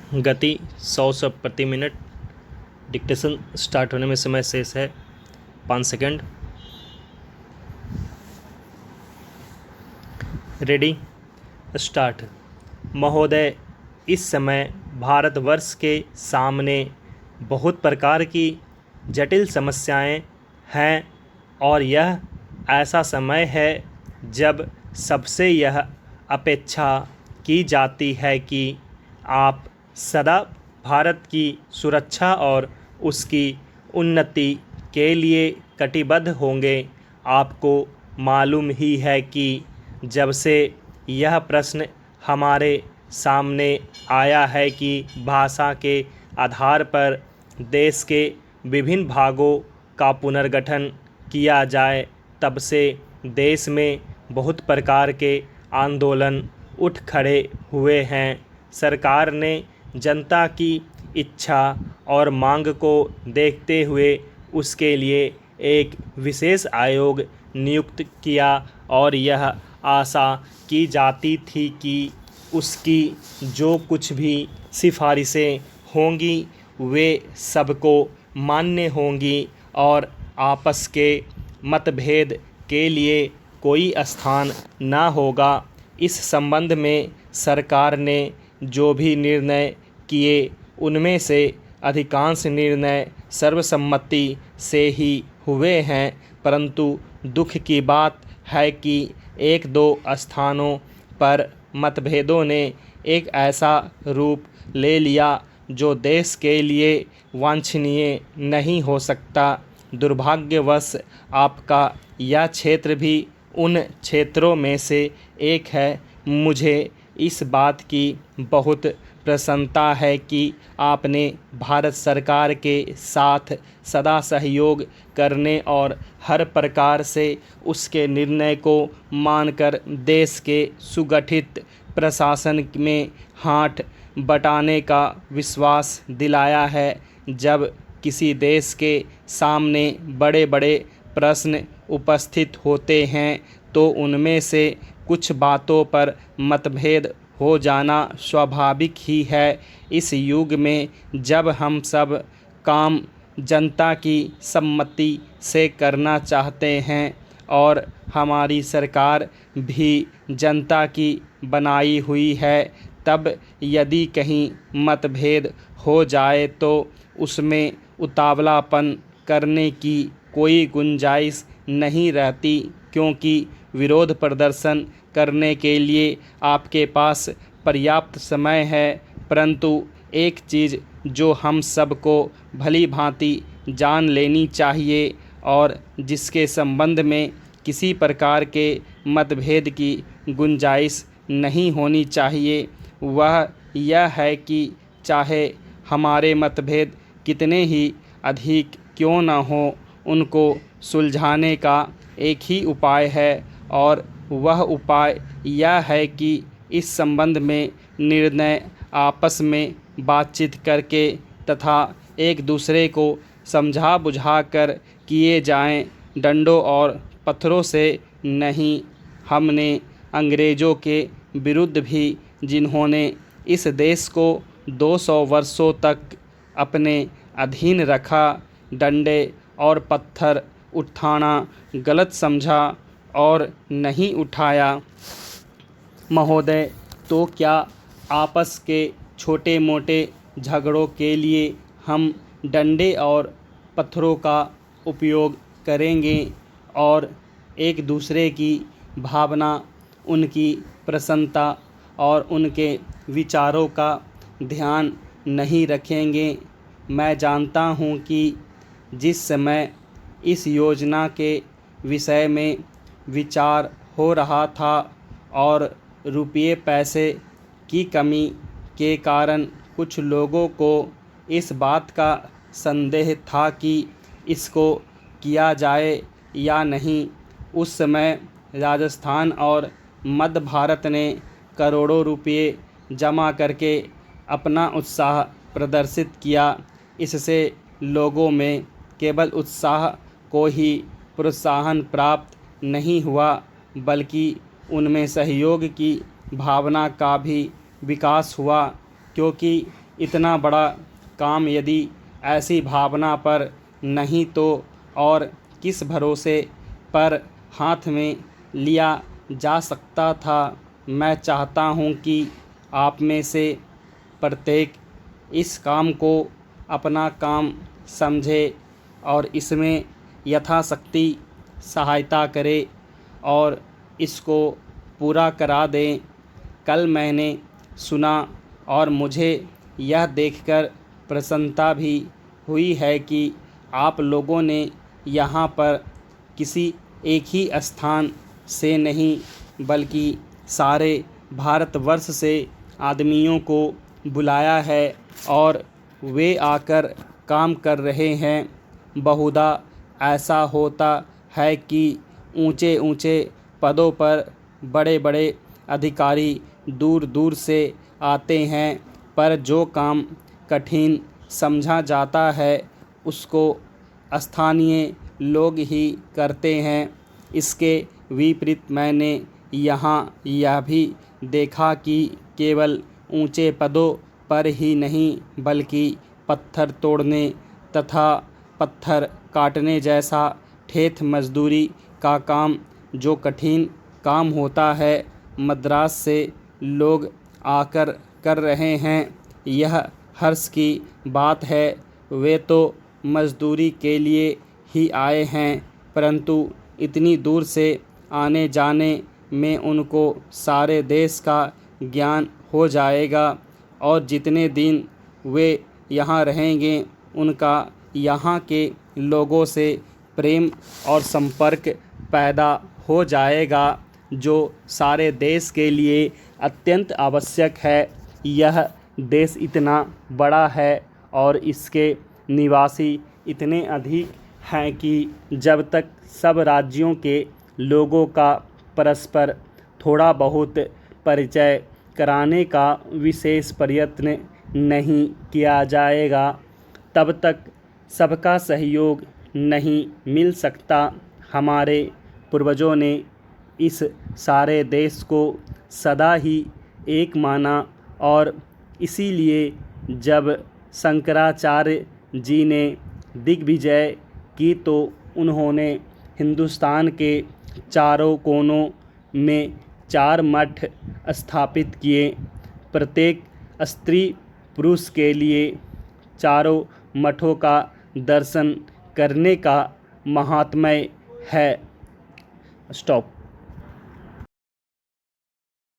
गति 100 शब्द प्रति मिनट। डिक्टेशन स्टार्ट होने में समय शेष है 5 सेकंड। Ready start. महोदय, इस समय भारतवर्ष के सामने बहुत प्रकार की जटिल समस्याएं हैं और यह ऐसा समय है जब सबसे यह अपेक्षा की जाती है कि आप सदा भारत की सुरक्षा और उसकी उन्नति के लिए कटिबद्ध होंगे। आपको मालूम ही है कि जब से यह प्रश्न हमारे सामने आया है कि भाषा के आधार पर देश के विभिन्न भागों का पुनर्गठन किया जाए, तब से देश में बहुत प्रकार के आंदोलन उठ खड़े हुए हैं। सरकार ने जनता की इच्छा और मांग को देखते हुए उसके लिए एक विशेष आयोग नियुक्त किया और यह आशा की जाती थी कि उसकी जो कुछ भी सिफारिशें होंगी वे सबको मान्य होंगी और आपस के मतभेद के लिए कोई स्थान न होगा। इस संबंध में सरकार ने जो भी निर्णय किए उनमें से अधिकांश निर्णय सर्वसम्मति से ही हुए हैं, परंतु दुख की बात है कि एक दो स्थानों पर मतभेदों ने एक ऐसा रूप ले लिया जो देश के लिए वांछनीय नहीं हो सकता। दुर्भाग्यवश आपका यह क्षेत्र भी उन क्षेत्रों में से एक है। मुझे इस बात की बहुत प्रसन्नता है कि आपने भारत सरकार के साथ सदा सहयोग करने और हर प्रकार से उसके निर्णय को मानकर देश के सुगठित प्रशासन में हाथ बटाने का विश्वास दिलाया है। जब किसी देश के सामने बड़े बड़े प्रश्न उपस्थित होते हैं तो उनमें से कुछ बातों पर मतभेद हो जाना स्वाभाविक ही है। इस युग में जब हम सब काम जनता की सम्मति से करना चाहते हैं और हमारी सरकार भी जनता की बनाई हुई है, तब यदि कहीं मतभेद हो जाए तो उसमें उतावलापन करने की कोई गुंजाइश नहीं रहती, क्योंकि विरोध प्रदर्शन करने के लिए आपके पास पर्याप्त समय है। परंतु एक चीज़ जो हम सबको भली भांति जान लेनी चाहिए और जिसके संबंध में किसी प्रकार के मतभेद की गुंजाइश नहीं होनी चाहिए, वह यह है कि चाहे हमारे मतभेद कितने ही अधिक क्यों न हो, उनको सुलझाने का एक ही उपाय है और वह उपाय यह है कि इस संबंध में निर्णय आपस में बातचीत करके तथा एक दूसरे को समझा बुझा कर किए जाएं, डंडों और पत्थरों से नहीं। हमने अंग्रेज़ों के विरुद्ध भी जिन्होंने इस देश को 200 वर्षों तक अपने अधीन रखा, डंडे और पत्थर उठाना गलत समझा और नहीं उठाया। महोदय, तो क्या आपस के छोटे मोटे झगड़ों के लिए हम डंडे और पत्थरों का उपयोग करेंगे और एक दूसरे की भावना, उनकी प्रसन्नता और उनके विचारों का ध्यान नहीं रखेंगे? मैं जानता हूँ कि जिस समय इस योजना के विषय में विचार हो रहा था और रुपये पैसे की कमी के कारण कुछ लोगों को इस बात का संदेह था कि इसको किया जाए या नहीं, उस समय राजस्थान और मध्य भारत ने करोड़ों रुपये जमा करके अपना उत्साह प्रदर्शित किया। इससे लोगों में केवल उत्साह को ही प्रोत्साहन प्राप्त नहीं हुआ, बल्कि उनमें सहयोग की भावना का भी विकास हुआ, क्योंकि इतना बड़ा काम यदि ऐसी भावना पर नहीं तो और किस भरोसे पर हाथ में लिया जा सकता था। मैं चाहता हूँ कि आप में से प्रत्येक इस काम को अपना काम समझे और इसमें यथाशक्ति सहायता करे और इसको पूरा करा दें। कल मैंने सुना और मुझे यह देखकर प्रसन्नता भी हुई है कि आप लोगों ने यहाँ पर किसी एक ही स्थान से नहीं बल्कि सारे भारतवर्ष से आदमियों को बुलाया है और वे आकर काम कर रहे हैं। बहुधा ऐसा होता है कि ऊंचे ऊंचे पदों पर बड़े बड़े अधिकारी दूर दूर से आते हैं, पर जो काम कठिन समझा जाता है उसको स्थानीय लोग ही करते हैं। इसके विपरीत मैंने यहाँ यह भी देखा कि केवल ऊंचे पदों पर ही नहीं बल्कि पत्थर तोड़ने तथा पत्थर काटने जैसा ठेठ मजदूरी का काम, जो कठिन काम होता है, मद्रास से लोग आकर कर रहे हैं। यह हर्ष की बात है। वे तो मजदूरी के लिए ही आए हैं, परंतु इतनी दूर से आने जाने में उनको सारे देश का ज्ञान हो जाएगा और जितने दिन वे यहाँ रहेंगे उनका यहाँ के लोगों से प्रेम और संपर्क पैदा हो जाएगा, जो सारे देश के लिए अत्यंत आवश्यक है। यह देश इतना बड़ा है और इसके निवासी इतने अधिक हैं कि जब तक सब राज्यों के लोगों का परस्पर थोड़ा बहुत परिचय कराने का विशेष प्रयत्न नहीं किया जाएगा, तब तक सबका सहयोग नहीं मिल सकता। हमारे पूर्वजों ने इस सारे देश को सदा ही एक माना और इसीलिए जब शंकराचार्य जी ने दिग्विजय की तो उन्होंने हिंदुस्तान के चारों कोनों में 4 मठ स्थापित किए। प्रत्येक स्त्री पुरुष के लिए चारों मठों का दर्शन करने का महात्म्य है। स्टॉप।